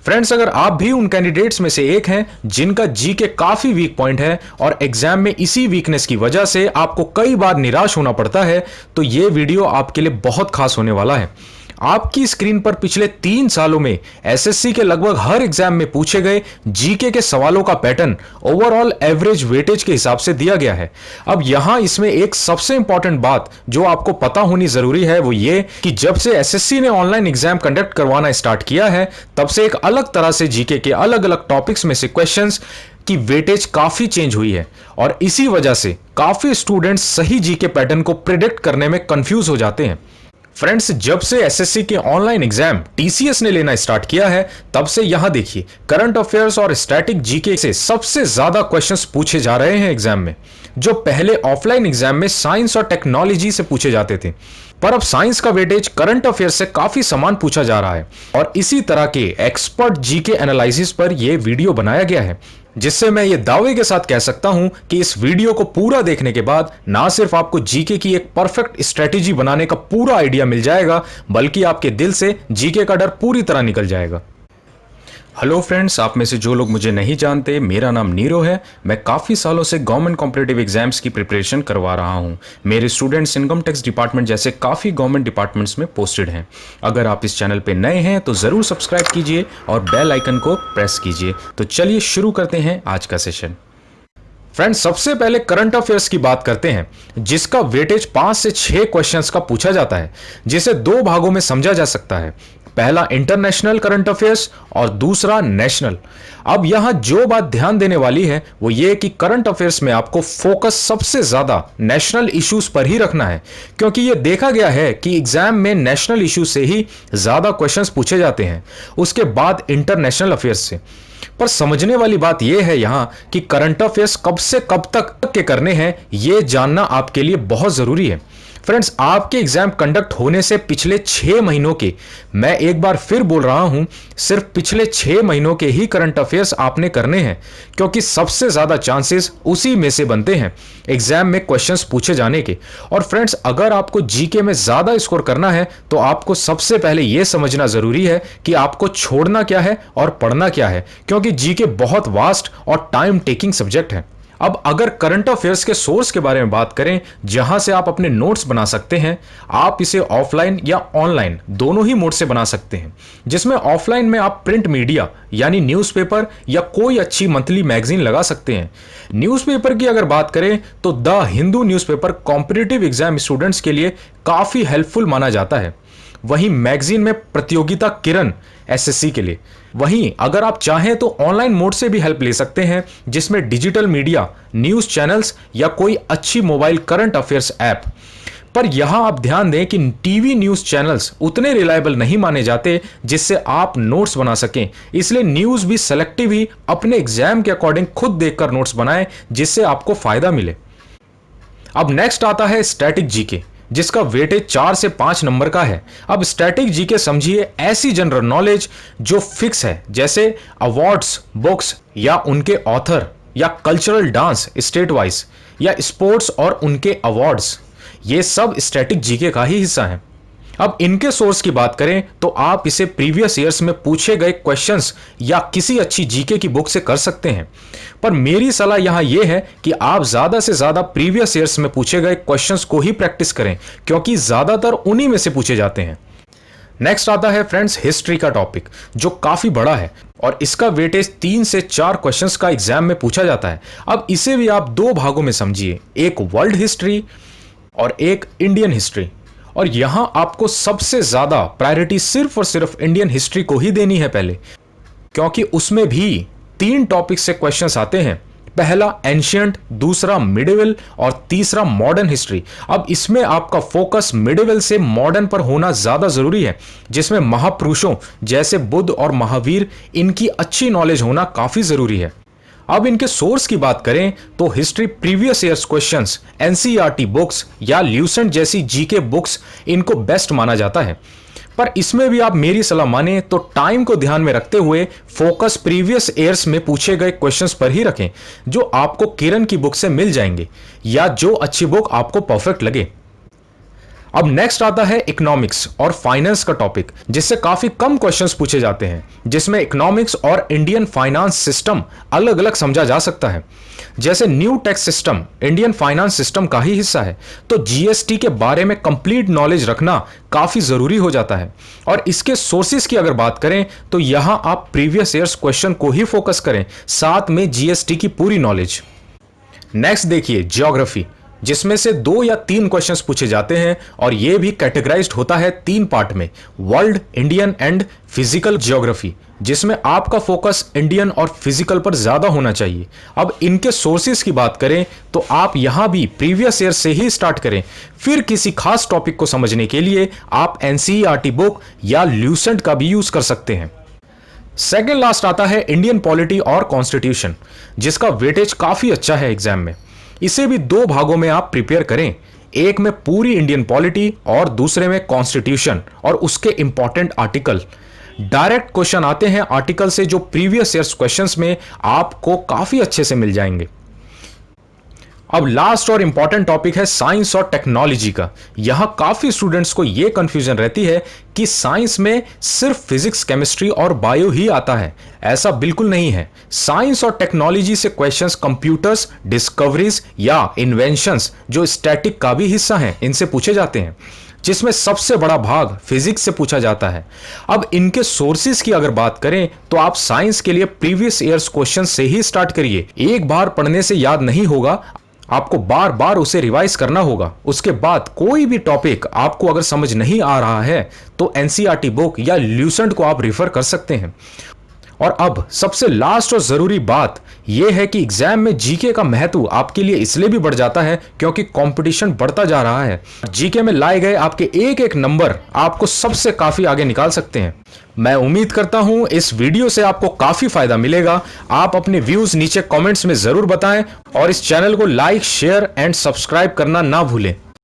Friends, अगर आप भी उन कैंडिडेट्स में से एक हैं जिनका जीके काफी वीक पॉइंट है और एग्जाम में इसी वीकनेस की वजह से आपको कई बार निराश होना पड़ता है, तो यह वीडियो आपके लिए बहुत खास होने वाला है। आपकी स्क्रीन पर पिछले 3 सालों में एसएससी के लगभग हर एग्जाम में पूछे गए जीके के सवालों का पैटर्न ओवरऑल एवरेज वेटेज के हिसाब से दिया गया है। अब यहां इसमें एक सबसे इंपॉर्टेंट बात जो आपको पता होनी जरूरी है वो ये कि जब से एसएससी ने ऑनलाइन एग्जाम कंडक्ट करवाना स्टार्ट किया है, तब से एक अलग तरह से जीके के अलग अलग टॉपिक्स में से क्वेश्चंस की वेटेज काफी चेंज हुई है और इसी वजह से काफी स्टूडेंट्स सही जीके पैटर्न को प्रिडिक्ट करने में कंफ्यूज हो जाते हैं। फ्रेंड्स, जब से एसएससी के ऑनलाइन एग्जाम टीसीएस ने लेना स्टार्ट किया है, तब से यहां देखिए करंट अफेयर्स और स्टैटिक जीके से सबसे ज्यादा क्वेश्चंस पूछे जा रहे हैं एग्जाम में, जो पहले ऑफलाइन एग्जाम में साइंस और टेक्नोलॉजी से पूछे जाते थे। पर अब साइंस का वेटेज करंट अफेयर्स से काफी समान पूछा जा रहा है और इसी तरह के एक्सपर्ट जीके एनालिसिस पर यह वीडियो बनाया गया है, जिससे मैं ये दावे के साथ कह सकता हूं कि इस वीडियो को पूरा देखने के बाद ना सिर्फ आपको जीके की एक परफेक्ट स्ट्रेटेजी बनाने का पूरा आइडिया मिल जाएगा, बल्कि आपके दिल से जीके का डर पूरी तरह निकल जाएगा। हेलो फ्रेंड्स, आप में से जो लोग मुझे नहीं जानते, मेरा नाम नीरो है। मैं काफ़ी सालों से गवर्नमेंट कॉम्पिटिटिव एग्जाम्स की प्रिपरेशन करवा रहा हूं। मेरे स्टूडेंट्स इनकम टैक्स डिपार्टमेंट जैसे काफ़ी गवर्नमेंट डिपार्टमेंट्स में पोस्टेड हैं। अगर आप इस चैनल पे नए हैं तो ज़रूर सब्सक्राइब कीजिए और बेल आइकन को प्रेस कीजिए। तो चलिए शुरू करते हैं आज का सेशन। फ्रेंड्स, सबसे पहले करंट अफेयर्स की बात करते हैं, जिसका वेटेज 5 से 6 क्वेश्चंस का पूछा जाता है, जिसे 2 भागों में समझा जा सकता है। पहला इंटरनेशनल करंट अफेयर्स और दूसरा नेशनल। अब यहां जो बात ध्यान देने वाली है वो ये कि करंट अफेयर्स में आपको फोकस सबसे ज्यादा नेशनल इश्यूज पर ही रखना है, क्योंकि यह देखा गया है कि एग्जाम में नेशनल इश्यू से ही ज्यादा क्वेश्चंस पूछे जाते हैं, उसके बाद इंटरनेशनल अफेयर्स से। पर समझने वाली बात यह है यहां कि करंट अफेयर्स कब से कब तक के करने हैं, यह जानना आपके लिए बहुत जरूरी है। फ्रेंड्स, आपके एग्जाम कंडक्ट होने से पिछले 6 महीनों के, मैं एक बार फिर बोल रहा हूं, सिर्फ पिछले 6 महीनों के ही करंट अफेयर्स आपने करने हैं, क्योंकि सबसे ज्यादा चांसेस उसी में से बनते हैं एग्जाम में क्वेश्चंस पूछे जाने के। और फ्रेंड्स, अगर आपको जीके में ज्यादा स्कोर करना है तो आपको सबसे पहले यह समझना जरूरी है कि आपको छोड़ना क्या है और पढ़ना क्या है, क्योंकि जीके बहुत वास्ट और टाइम टेकिंग सब्जेक्ट है। अब अगर करंट अफेयर्स के सोर्स के बारे में बात करें जहां से आप अपने नोट्स बना सकते हैं, आप इसे ऑफलाइन या ऑनलाइन दोनों ही मोड से बना सकते हैं, जिसमें ऑफलाइन में आप प्रिंट मीडिया यानी न्यूज़पेपर या कोई अच्छी मंथली मैगजीन लगा सकते हैं। न्यूज़पेपर की अगर बात करें तो the Hindu newspaper competitive exam students के लिए काफी हेल्पफुल माना जाता है। वहीं मैगजीन में प्रतियोगिता किरण एसएससी के लिए। वहीं अगर आप चाहें तो ऑनलाइन मोड से भी हेल्प ले सकते हैं, जिसमें डिजिटल मीडिया, न्यूज चैनल्स या कोई अच्छी मोबाइल करंट अफेयर्स ऐप। पर यहां आप ध्यान दें कि टीवी न्यूज चैनल्स उतने रिलायबल नहीं माने जाते जिससे आप नोट्स बना सकें, इसलिए न्यूज भी सेलेक्टिव ही अपने एग्जाम के अकॉर्डिंग खुद देखकर नोट्स बनाएं, जिससे आपको फायदा मिले। अब नेक्स्ट आता है स्टैटिक जीके, जिसका वेटेज 4 से 5 नंबर का है। अब स्टैटिक जीके समझिए ऐसी जनरल नॉलेज जो फिक्स है, जैसे अवार्ड्स, बुक्स या उनके ऑथर, या कल्चरल डांस स्टेट वाइज, या स्पोर्ट्स और उनके अवार्ड्स। ये सब स्टैटिक जीके का ही हिस्सा है। अब इनके सोर्स की बात करें तो आप इसे प्रीवियस ईयर्स में पूछे गए क्वेश्चंस या किसी अच्छी जीके की बुक से कर सकते हैं। पर मेरी सलाह यहां यह है कि आप ज्यादा से ज्यादा प्रीवियस ईयर्स में पूछे गए क्वेश्चंस को ही प्रैक्टिस करें, क्योंकि ज्यादातर उन्हीं में से पूछे जाते हैं। नेक्स्ट आता है फ्रेंड्स हिस्ट्री का टॉपिक, जो काफी बड़ा है और इसका वेटेज 3 से 4 क्वेश्चंस का एग्जाम में पूछा जाता है। अब इसे भी आप 2 भागों में समझिए, एक वर्ल्ड हिस्ट्री और एक इंडियन हिस्ट्री। और यहां आपको सबसे ज्यादा प्रायोरिटी सिर्फ और सिर्फ इंडियन हिस्ट्री को ही देनी है पहले, क्योंकि उसमें भी 3 टॉपिक से क्वेश्चंस आते हैं। पहला एंशियंट, दूसरा मिडिवल और तीसरा मॉडर्न हिस्ट्री। अब इसमें आपका फोकस मिडिवल से मॉडर्न पर होना ज्यादा जरूरी है, जिसमें महापुरुषों जैसे बुद्ध और महावीर, इनकी अच्छी नॉलेज होना काफी जरूरी है। अब इनके सोर्स की बात करें तो history previous years questions, NCERT books या ल्यूसेंट जैसी जीके बुक्स इनको बेस्ट माना जाता है। पर इसमें भी आप मेरी सलाह माने तो टाइम को ध्यान में रखते हुए फोकस प्रीवियस ईयर्स में पूछे गए क्वेश्चंस पर ही रखें, जो आपको किरण की बुक से मिल जाएंगे या जो अच्छी बुक आपको परफेक्ट लगे। अब नेक्स्ट आता है इकोनॉमिक्स और फाइनेंस का टॉपिक, जिससे काफी कम क्वेश्चंस पूछे जाते हैं, जिसमें इकोनॉमिक्स और इंडियन फाइनेंस सिस्टम अलग अलग समझा जा सकता है। जैसे new tax system Indian finance system का ही हिस्सा है, तो जीएसटी के बारे में कंप्लीट नॉलेज रखना काफी जरूरी हो जाता है। और इसके सोर्सेज की अगर बात करें तो यहां आप प्रीवियस ईयर्स क्वेश्चन को ही फोकस करें, साथ में जीएसटी की पूरी नॉलेज। नेक्स्ट देखिए ज्योग्राफी, जिसमें से 2 या 3 क्वेश्चंस पूछे जाते हैं और यह भी कैटेगराइज्ड होता है 3 पार्ट में, world, Indian and physical geography, जिसमें आपका फोकस इंडियन और फिजिकल पर ज्यादा होना चाहिए। अब इनके सोर्सेज की बात करें तो आप यहां भी प्रीवियस ईयर से ही स्टार्ट करें, फिर किसी खास टॉपिक को समझने के लिए आप एनसीईआरटी बुक या ल्यूसेंट का भी यूज कर सकते हैं। सेकेंड लास्ट आता है इंडियन पॉलिटी और कॉन्स्टिट्यूशन, जिसका वेटेज काफी अच्छा है एग्जाम में। इसे भी 2 भागों में आप प्रिपेयर करें, एक में पूरी इंडियन पॉलिटी और दूसरे में कॉन्स्टिट्यूशन और उसके इंपॉर्टेंट आर्टिकल। डायरेक्ट क्वेश्चन आते हैं आर्टिकल से, जो प्रीवियस ईयर्स क्वेश्चंस में आपको काफी अच्छे से मिल जाएंगे। अब लास्ट और इंपॉर्टेंट टॉपिक है साइंस और टेक्नोलॉजी का। यहां काफी स्टूडेंट्स को यह कंफ्यूजन रहती है कि साइंस में सिर्फ फिजिक्स, केमिस्ट्री और बायो ही आता है। ऐसा बिल्कुल नहीं है। साइंस और टेक्नोलॉजी से क्वेश्चंस कंप्यूटर्स, डिस्कवरीज या इन्वेंशंस, जो स्टैटिक का भी हिस्सा हैं, इनसे पूछे जाते हैं, जिसमें सबसे बड़ा भाग फिजिक्स से पूछा जाता है। अब इनके सोर्सेज की अगर बात करें तो आप साइंस के लिए प्रीवियस ईयर्स क्वेश्चन से ही स्टार्ट करिए। एक बार पढ़ने से याद नहीं होगा, आपको बार बार उसे रिवाइज करना होगा। उसके बाद कोई भी टॉपिक आपको अगर समझ नहीं आ रहा है तो एनसीईआरटी बुक या ल्यूसेंट को आप रिफर कर सकते हैं। और अब सबसे लास्ट और जरूरी बात यह है कि एग्जाम में जीके का महत्व आपके लिए इसलिए भी बढ़ जाता है क्योंकि कंपटीशन बढ़ता जा रहा है। जीके में लाए गए आपके एक एक नंबर आपको सबसे काफी आगे निकाल सकते हैं। मैं उम्मीद करता हूं इस वीडियो से आपको काफी फायदा मिलेगा। आप अपने व्यूज नीचे कमेंट्स में जरूर बताएं और इस चैनल को लाइक, शेयर एंड सब्सक्राइब करना ना भूलें।